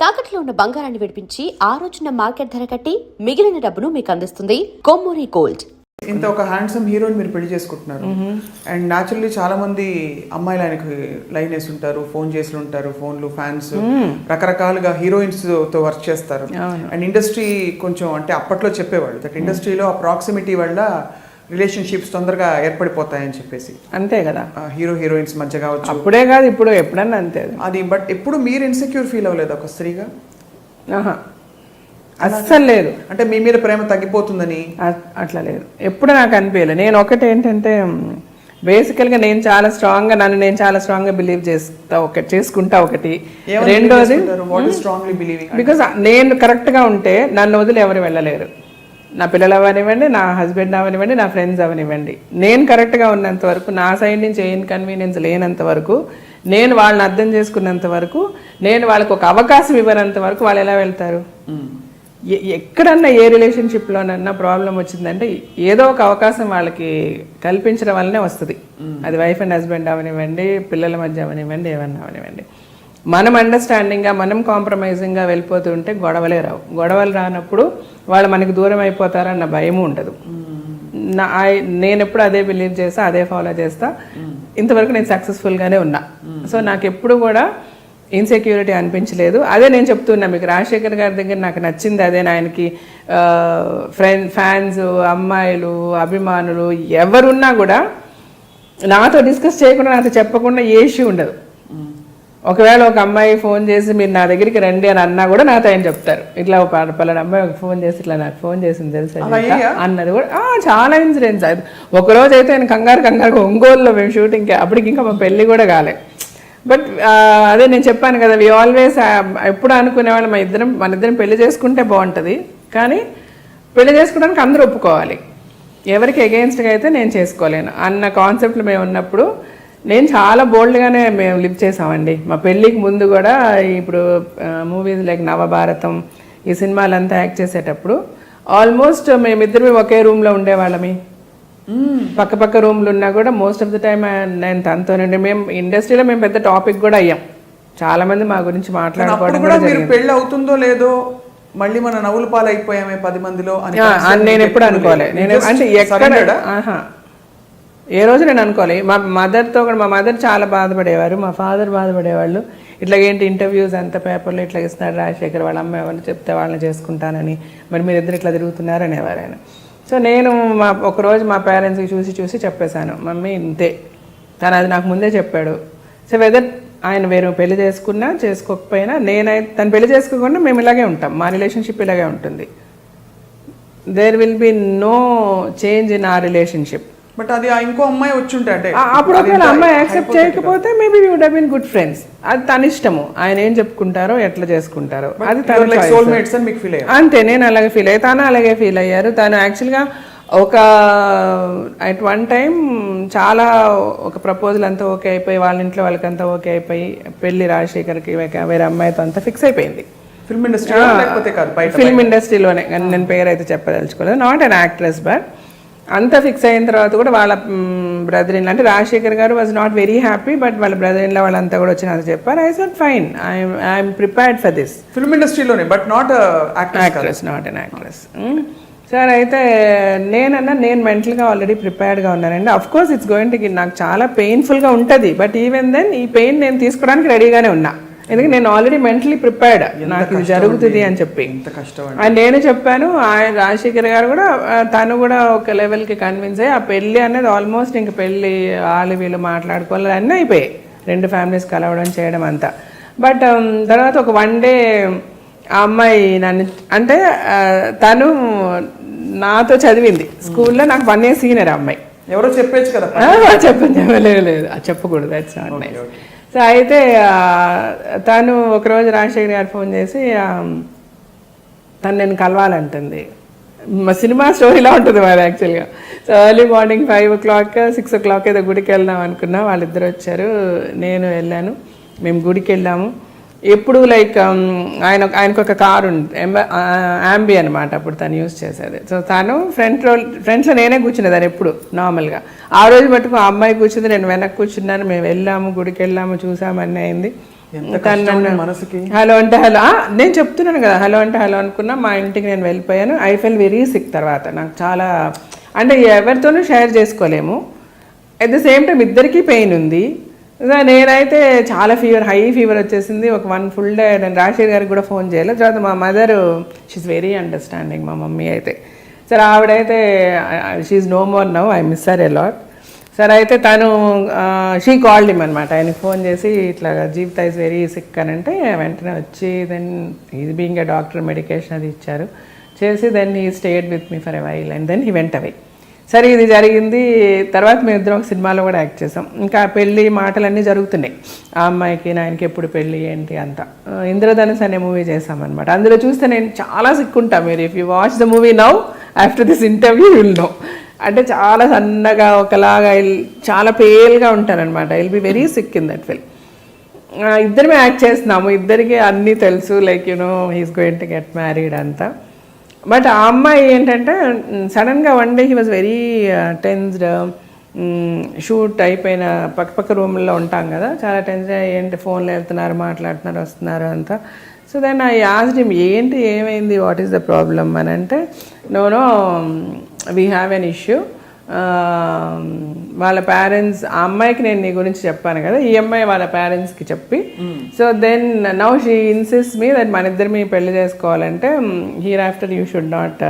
తాకట్లో ఉన్న బంగారాన్ని విడిపించి ఆ రోజున మార్కెట్ ధర కట్టి మిగిలిన డబ్బును మీకు అందిస్తుంది కొమ్మూరి గోల్డ్. ఇంత ఒక హ్యాండ్సమ్ హీరోని మీరు పెళ్లి చేసుకుంటున్నారు అండ్ న్యాచురల్లీ చాలా మంది అమ్మాయిలు ఆయనకి లైన్ వేసి ఉంటారు, ఫోన్ చేసి ఉంటారు, ఫోన్లు ఫ్యాన్స్ రకరకాలుగా హీరోయిన్స్ తో వర్క్ చేస్తారు. అండ్ ఇండస్ట్రీ కొంచెం అంటే అప్పట్లో చెప్పేవాళ్ళు దట్ ఇండస్ట్రీలో ఆ ప్రాక్సిమిటీ వల్ల రిలేషన్షిప్స్ తొందరగా ఏర్పడిపోతాయని చెప్పేసి. అంతే కదా, హీరో హీరోయిన్స్ మధ్య కావచ్చు. అప్పుడే కాదు ఇప్పుడు ఎప్పుడన్నా అంతే అది. బట్ ఎప్పుడు మీరు ఇన్సెక్యూర్ ఫీల్ అవ్వలేదు ఒక స్త్రీగా? అస్సలు లేదు. అంటే మీ మీద ప్రేమ తగ్గిపోతుందని అట్లా లేదు, ఎప్పుడు నాకు అనిపించలేదు. నేను ఒకటి ఏంటంటే బేసికల్గా నేను చాలా స్ట్రాంగ్గా నేను చాలా స్ట్రాంగ్గా బిలీవ్ చేసుకుంటా ఒకటి. రెండోది బికాస్ నేను కరెక్ట్గా ఉంటే నన్ను వదిలి ఎవరు వెళ్ళలేరు. నా పిల్లలు అవనివ్వండి, నా హస్బెండ్ అవనివ్వండి, నా ఫ్రెండ్స్ అవనివ్వండి. నేను కరెక్ట్గా ఉన్నంత వరకు, నా సైడ్ నుంచి ఏ ఇన్కన్వీనియన్స్ లేనంత వరకు, నేను వాళ్ళని అర్థం చేసుకున్నంత వరకు, నేను వాళ్ళకి ఒక అవకాశం ఇవ్వనంత వరకు వాళ్ళు ఎలా వెళ్తారు? ఎక్కడన్నా ఏ రిలేషన్షిప్లోనన్నా ప్రాబ్లం వచ్చిందంటే ఏదో ఒక అవకాశం వాళ్ళకి కల్పించడం వల్లనే వస్తుంది. అది వైఫ్ అండ్ హస్బెండ్ అవనివ్వండి, పిల్లల మధ్య అవనివ్వండి, ఏమన్నా అవనివ్వండి. మనం అండర్స్టాండింగ్గా, మనం కాంప్రమైజింగ్గా వెళ్ళిపోతూ ఉంటే గొడవలే రావు. గొడవలు రానప్పుడు వాళ్ళు మనకి దూరం అయిపోతారన్న భయము ఉండదు. నేను ఎప్పుడు అదే బిలీవ్ చేస్తా, అదే ఫాలో చేస్తా. ఇంతవరకు నేను సక్సెస్ఫుల్గానే ఉన్నా. సో నాకు ఎప్పుడు కూడా ఇన్సెక్యూరిటీ అనిపించలేదు. అదే నేను చెప్తున్నా మీకు, రాజశేఖర్ గారి దగ్గర నాకు నచ్చింది అదే. ఆయనకి ఫ్యాన్స్, అమ్మాయిలు, అభిమానులు ఎవరున్నా కూడా నాతో డిస్కస్ చేయకుండా, నాతో చెప్పకుండా ఏ ఇష్యూ ఉండదు. ఒకవేళ ఒక అమ్మాయి ఫోన్ చేసి మీరు నా దగ్గరికి రండి అని అన్నా కూడా నాతో ఆయన చెప్తారు. ఇట్లా పలానా అమ్మాయి ఒక ఫోన్ చేసి ఇట్లా నాకు ఫోన్ చేసింది తెలుసా అన్నది కూడా. చాలా ఇన్సిడెంట్స్. అది ఒకరోజు అయితే ఆయన కంగారు ఒంగోలులో మేము షూటింగ్కి, అప్పటికి ఇంకా మా పెళ్ళి కూడా కాలే. బట్ అదే నేను చెప్పాను కదా, వి ఆల్వేస్ ఎప్పుడు అనుకునేవాళ్ళు మన ఇద్దరం పెళ్లి చేసుకుంటే బాగుంటుంది, కానీ పెళ్లి చేసుకోవడానికి అందరూ ఒప్పుకోవాలి. ఎవరికి ఎగెయిన్స్ట్గా అయితే నేను చేసుకోలేను అన్న కాన్సెప్ట్లో మేము ఉన్నప్పుడు నేను చాలా బోల్డ్గానే మేము లివ్ చేసామండి. మా పెళ్ళికి ముందు కూడా ఇప్పుడు మూవీస్ లైక్ నవభారతం, ఈ సినిమాలంతా యాక్ట్ చేసేటప్పుడు ఆల్మోస్ట్ మేమిద్దరు ఒకే రూమ్లో ఉండేవాళ్ళమి. పక్క రూమ్లు ఉన్నా కూడా మోస్ట్ ఆఫ్ ద టైమ్ నేను తనతోనండి. మేము ఇండస్ట్రీలో మేము పెద్ద టాపిక్ కూడా అయ్యాం. చాలా మంది మా గురించి మాట్లాడుకోవడం కూడా జరిగింది. పెళ్ళి అవుతుందో లేదో మళ్ళీ మన నవ్వుల పాలు అయిపోయామే 10 మందిలో అని నేను ఎప్పుడు అనుకోలే. నేను అంటే ఎక్కడ ఏ రోజు నేను అనుకోలే. మా మదర్తో కూడా, మా మదర్ చాలా బాధపడేవారు, మా ఫాదర్ బాధపడేవాళ్ళు. ఇట్లా ఏంటి ఇంటర్వ్యూస్ అంత పేపర్లో ఇట్లా ఇస్తున్నారు రాజశేఖర్, వాళ్ళ అమ్మాయి వాళ్ళు చెప్తే వాళ్ళని చేసుకుంటానని, మరి మీరు ఇద్దరు ఇట్లా తిరుగుతున్నారు అనేవారు ఆయన. సో నేను ఒకరోజు మా పేరెంట్స్కి చూసి చెప్పేశాను, మమ్మీ ఇంతే. తను అది నాకు ముందే చెప్పాడు. సో వెదర్ ఆయన వేరే పెళ్లి చేసుకున్నా చేసుకోకపోయినా, తను పెళ్లి చేసుకోకుండా మేము ఇలాగే ఉంటాం, మా రిలేషన్షిప్ ఇలాగే ఉంటుంది. There will be no change in ఆ రిలేషన్షిప్. బట్ అది ఇంకో అమ్మాయి వచ్చి ఉంటే అంటే అప్పుడు ఒకవేళ అమ్మాయి యాక్సెప్ట్ చేయకపోతే maybe we would have been good friends. అది తన ఇష్టము, ఆయన ఏం చెప్పుకుంటారో ఎట్లా చేసుకుంటారో అది అంతే. నేను అలాగే ఫీల్ అయ్యి, తను అలాగే ఫీల్ అయ్యారు. తను యాక్చువల్గా అట్ వన్ టైం చాలా ఒక ప్రపోజల్ అంతా ఓకే అయిపోయి, వాళ్ళ ఇంట్లో వాళ్ళకంతా ఓకే అయిపోయి, పెళ్లి రాజశేఖర్కి వేరే అమ్మాయితో అంతా ఫిక్స్ అయిపోయింది. ఫిల్మ్ ఇండస్ట్రీలోనే, నేను పేరు అయితే చెప్పదలుచుకోలేదు, నాట్ అన్ యాక్ట్రెస్. బట్ అంతా ఫిక్స్ అయిన తర్వాత కూడా వాళ్ళ బ్రదర్ ఇన్ అంటే Rajasekhar garu was not very happy. But వాళ్ళ బ్రదర్ ఇన్ వాళ్ళంతా కూడా వచ్చి నాకు చెప్పారు, I said fine, I'm prepared for this. Film ఇండస్ట్రీలోనే but not actress, not an actress. Sir అయితే నేను మెంటల్గా ఆల్రెడీ ప్రిపేర్డ్గా ఉన్నానండి. Of course it's going to, నాకు చాలా పెయిన్ఫుల్గా ఉంటుంది. బట్ ఈవెన్ దెన్ ఈ పెయిన్ నేను తీసుకోవడానికి రెడీగానే ఉన్నా. ఎందుకంటే నేను ఆల్రెడీ మెంటలీ ప్రిపేర్డ్, నాకు ఇది జరుగుతుంది అని చెప్పి. అండ్ నేను చెప్పాను, ఆయన రాజశేఖర్ గారు కూడా, తను కూడా ఒక లెవెల్కి కన్విన్స్ అయ్యి, ఆ పెళ్ళి అనేది ఆల్మోస్ట్ ఇంక పెళ్ళి వాళ్ళు వీళ్ళు మాట్లాడుకోవాలి అన్నీ అయిపోయాయి, 2 ఫ్యామిలీస్ కలవడం చేయడం అంతా. బట్ తర్వాత ఒక 1 డే ఆ అమ్మాయి నన్ను అంటే తను నాతో చదివింది స్కూల్లో, నాకు 1 year సీనియర్ అమ్మాయి. ఎవరో చెప్పచ్చు కదా? లేదు చెప్పకూడదు, దట్స్ నాట్ నైస్. సో అయితే తను ఒకరోజు రాజశేఖర్ గారు ఫోన్ చేసి తను నేను కలవాలంటుంది. మా సినిమా స్టోరీలా ఉంటుంది మరి యాక్చువల్గా. So early morning 5 o'clock 6 o'clock ఏదో గుడికి వెళ్దాం అనుకున్నా. వాళ్ళిద్దరు వచ్చారు, నేను వెళ్ళాను. మేము గుడికి వెళ్ళాము. ఎప్పుడు లైక్ ఆయనకు ఒక కారు ఉంది, యాంబీ అనమాట, అప్పుడు తను యూజ్ చేసేది. సో తను ఫ్రంట్లో నేనే కూర్చునేదాన్ని ఎప్పుడు నార్మల్గా. ఆ రోజు మటుకు ఆ అమ్మాయి కూర్చుంది, నేను వెనక్కి కూర్చున్నాను. మేము వెళ్ళాము, గుడికి వెళ్ళాము, చూసాము, అన్నీ అయింది. ఎంత కష్టం అండి మనసుకి. హలో అంటే హలో, నేను చెప్తున్నాను కదా, హలో అంటే హలో అనుకున్నా. మా ఇంటికి నేను వెళ్ళిపోయాను. I fell very sick. తర్వాత నాకు చాలా, అంటే ఎవరితోనూ షేర్ చేసుకోలేము. అట్ ద సేమ్ టైం ఇద్దరికీ పెయిన్ ఉంది. నేనైతే చాలా ఫీవర్, హై ఫీవర్ వచ్చేసింది. ఒక 1 full day నేను రాజశేఖర్ గారికి కూడా ఫోన్ చేయలేదు. తర్వాత మా మదర్, షీఈ్ వెరీ అండర్స్టాండింగ్, మా మమ్మీ అయితే. సరే ఆవిడైతే she's no more now, I miss her a lot. సరే అయితే తను షీ కాల్డ్ హిమ్ అనమాట. ఆయనకి ఫోన్ చేసి ఇట్లా జీవిత ఈజ్ వెరీ సిక్ అని అంటే వెంటనే వచ్చి then is being a doctor medication అది ఇచ్చారు చేసి then he stayed with me for a while and then he went away. సరే ఇది జరిగింది. తర్వాత మేము ఇద్దరం ఒక సినిమాలో కూడా యాక్ట్ చేసాం. ఇంకా పెళ్ళి మాటలన్నీ జరుగుతున్నాయి. ఆ అమ్మాయికి నాయనకి ఎప్పుడు పెళ్ళి ఏంటి అంతా. ఇంద్రధనుస్ అనే మూవీ చేసామన్నమాట. అందులో చూస్తే నేను చాలా సిక్కుంటా. మీరు if you watch the movie now after this interview will know. అంటే చాలా సన్నగా ఒకలాగా చాలా పేల్గా ఉంటారనమాట. I'll be very sick in that film. ఇద్దరమే యాక్ట్ చేస్తున్నాము, ఇద్దరికి అన్నీ తెలుసు, like he's going to get married అంతా. బట్ ఆ అమ్మాయి ఏంటంటే సడన్గా one day he was very tensed. Shoot అయిపోయిన పక్క రూమ్లో ఉంటాం కదా, చాలా టెన్షన్. ఏంటి ఫోన్లో వెళ్తున్నారు, మాట్లాడుతున్నారు, వస్తున్నారు అంతా. So then I asked him, ఏంటి ఏమైంది, వాట్ ఈస్ ద ప్రాబ్లమ్ అని అంటే, no we have an issue. వాళ్ళ పేరెంట్స్, ఆ అమ్మాయికి నేను నీ గురించి చెప్పాను కదా, ఈ అమ్మాయి వాళ్ళ పేరెంట్స్కి చెప్పి, so then now she insist me that మన ఇద్దరు మీ పెళ్లి చేసుకోవాలంటే hereafter you should not,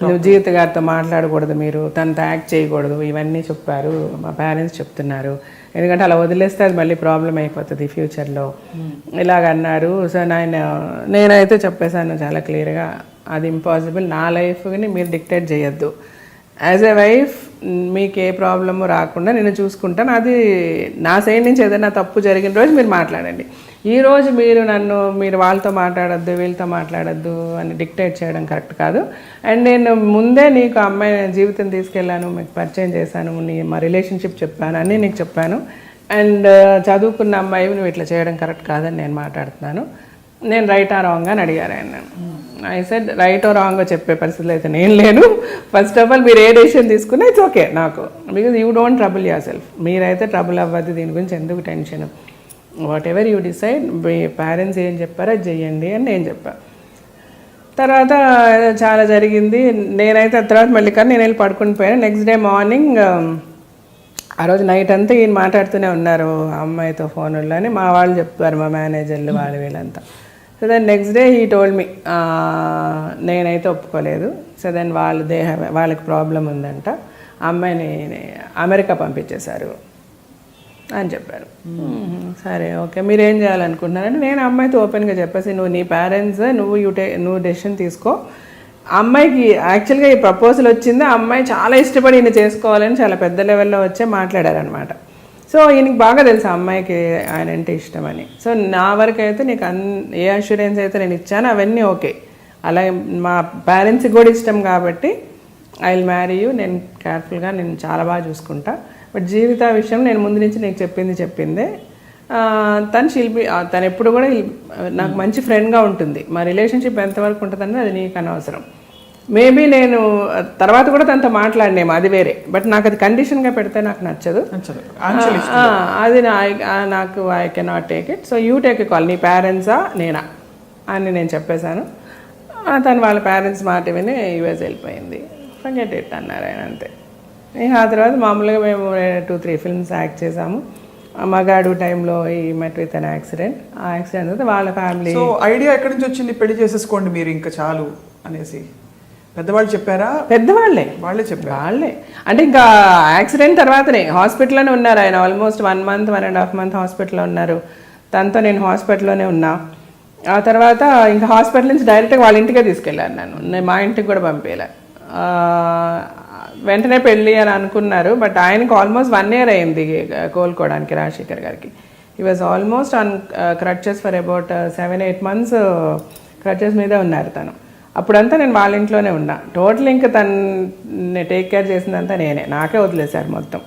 నువ్వు జీవిత గారితో మాట్లాడకూడదు, మీరు తనతో యాక్ట్ చేయకూడదు, ఇవన్నీ చెప్పారు మా పేరెంట్స్ చెప్తున్నారు. ఎందుకంటే అలా వదిలేస్తే అది మళ్ళీ ప్రాబ్లం అయిపోతుంది ఫ్యూచర్లో ఇలాగన్నారు. సో నేనైతే చెప్పేశాను చాలా క్లియర్గా, అది ఇంపాసిబుల్. నా లైఫ్ని మీరు డిక్టేట్ చేయొద్దు. యాజ్ ఎ వైఫ్ మీకు ఏ ప్రాబ్లము రాకుండా నేను చూసుకుంటాను. అది నా సైడ్ నుంచి ఏదైనా తప్పు జరిగిన రోజు మీరు మాట్లాడండి. ఈరోజు మీరు వాళ్ళతో మాట్లాడొద్దు, వీళ్ళతో మాట్లాడొద్దు అని డిక్టేట్ చేయడం కరెక్ట్ కాదు. అండ్ నేను ముందే నీకు అమ్మాయి జీవితం తీసుకెళ్ళాను, మీకు పరిచయం చేశాను, మా రిలేషన్షిప్ చెప్పాను, అన్నీ నీకు చెప్పాను. అండ్ చదువుకున్న అమ్మాయి నువ్వు ఇట్లా చేయడం కరెక్ట్ కాదని నేను మాట్లాడుతున్నాను. నేను రైటా రాంగ్ అని అడిగారు ఆయన. I said right or wrong చెప్పే పరిస్థితులు అయితే నేను లేను. ఫస్ట్ ఆఫ్ ఆల్ మీరు ఏ డెసిషన్ తీసుకున్నా ఇట్స్ ఓకే నాకు, because you don't trouble yourself. మీరైతే ట్రబుల్ అవ్వద్దు, దీని గురించి ఎందుకు tension. Whatever you decide, మీ పేరెంట్స్ ఏం చెప్పారో అది చెయ్యండి అని నేను చెప్పాను. తర్వాత చాలా జరిగింది. నేనైతే తర్వాత మళ్ళీ కానీ నేను వెళ్ళి పడుకుని పోయాను. నెక్స్ట్ డే మార్నింగ్, ఆ రోజు నైట్ అంతా ఈయన మాట్లాడుతూనే ఉన్నారు ఆ అమ్మాయితో ఫోన్లో అని మా వాళ్ళు చెప్పారు, మా మేనేజర్లు వాళ్ళు వీళ్ళంతా. So then next day he told me, నేనైతే ఒప్పుకోలేదు. సో దెన్ వాళ్ళకి ప్రాబ్లం ఉందంట, అమ్మాయిని అమెరికా పంపించేశారు అని చెప్పారు. సరే ఓకే, మీరేం చేయాలనుకుంటున్నారంటే నేను అమ్మాయితో ఓపెన్గా చెప్పేసి, నువ్వు నీ పేరెంట్స్ నువ్వు డెసిషన్ తీసుకో. అమ్మాయికి యాక్చువల్గా ఈ ప్రపోజల్ వచ్చింది, ఆ అమ్మాయి చాలా ఇష్టపడి ఈయన చేసుకోవాలని చాలా పెద్ద లెవెల్లో వచ్చే మాట్లాడారనమాట. సో ఈయనకి బాగా తెలుసు ఆ అమ్మాయికి ఆయన అంటే ఇష్టమని. సో నా వరకు అయితే నీకు ఏ అష్యూరెన్స్ అయితే నేను ఇచ్చాను అవన్నీ ఓకే. అలాగే మా పేరెంట్స్కి కూడా ఇష్టం కాబట్టి ఐ విల్ మ్యారీ యూ, నేను కేర్ఫుల్గా నేను చాలా బాగా చూసుకుంటా. బట్ జీవిత విషయం నేను ముందు నుంచి నీకు చెప్పిందే. తను ఎప్పుడు కూడా నాకు మంచి ఫ్రెండ్గా ఉంటుంది. మా రిలేషన్షిప్ ఎంతవరకు ఉంటుందని అది నీకు అనవసరం. మేబీ నేను తర్వాత కూడా తనతో మాట్లాడినేమో, అది వేరే. బట్ నాకు అది కండిషన్గా పెడితే నాకు నచ్చదు. అది నాకు I cannot take it. So you take a call, నీ పేరెంట్సా నేనా అని నేను చెప్పేశాను. తను వాళ్ళ పేరెంట్స్ మాట విని యూఎస్ వెళ్ళిపోయింది. ఫర్గెట్ ఇట్ అన్నారు ఆయన, అంతే. ఆ తర్వాత మామూలుగా మేము 2-3 ఫిల్మ్స్ యాక్ట్ చేసాము. మగాడు టైంలో ఈ మెట్ విత్ అన్ యాక్సిడెంట్. ఆ యాక్సిడెంట్ తర్వాత వాళ్ళ ఫ్యామిలీ. సో ఐడియా ఎక్కడి నుంచి వచ్చింది, పెళ్లి చేసేసుకోండి మీరు ఇంకా చాలు అనేసి? పెద్దవాళ్ళు చెప్పారా? పెద్దవాళ్ళే, వాళ్ళే చెప్పారు. వాళ్ళే అంటే ఇంకా యాక్సిడెంట్ తర్వాతనే హాస్పిటల్లోనే ఉన్నారు ఆయన. ఆల్మోస్ట్ 1 month 1.5 month హాస్పిటల్లో ఉన్నారు. తనతో నేను హాస్పిటల్లోనే ఉన్నా. ఆ తర్వాత ఇంకా హాస్పిటల్ నుంచి డైరెక్ట్గా వాళ్ళ ఇంటికే తీసుకెళ్ళాను. నేను మా ఇంటికి కూడా పంపేలా. వెంటనే పెళ్ళి అని అనుకున్నారు. బట్ ఆయనకు ఆల్మోస్ట్ 1 year అయింది కోలుకోవడానికి, రాజశేఖర్ గారికి. He was almost on crutches for about 7-8 months crutches మీద ఉన్నారు తను. అప్పుడంతా నేను వాళ్ళ ఇంట్లోనే ఉన్నా. టోటల్ ఇంకా తను టేక్ కేర్ చేసిందంతా నేనే, నాకే వదిలేశారు మొత్తం.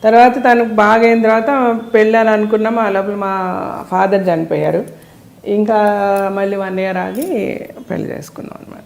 తర్వాత తనకు బాగా అయిన తర్వాత పెళ్ళి అని అనుకున్నాము. ఆ లోపల మా ఫాదర్ చనిపోయారు. ఇంకా మళ్ళీ 1 year ఆగి పెళ్లి చేసుకున్నాం అనమాట.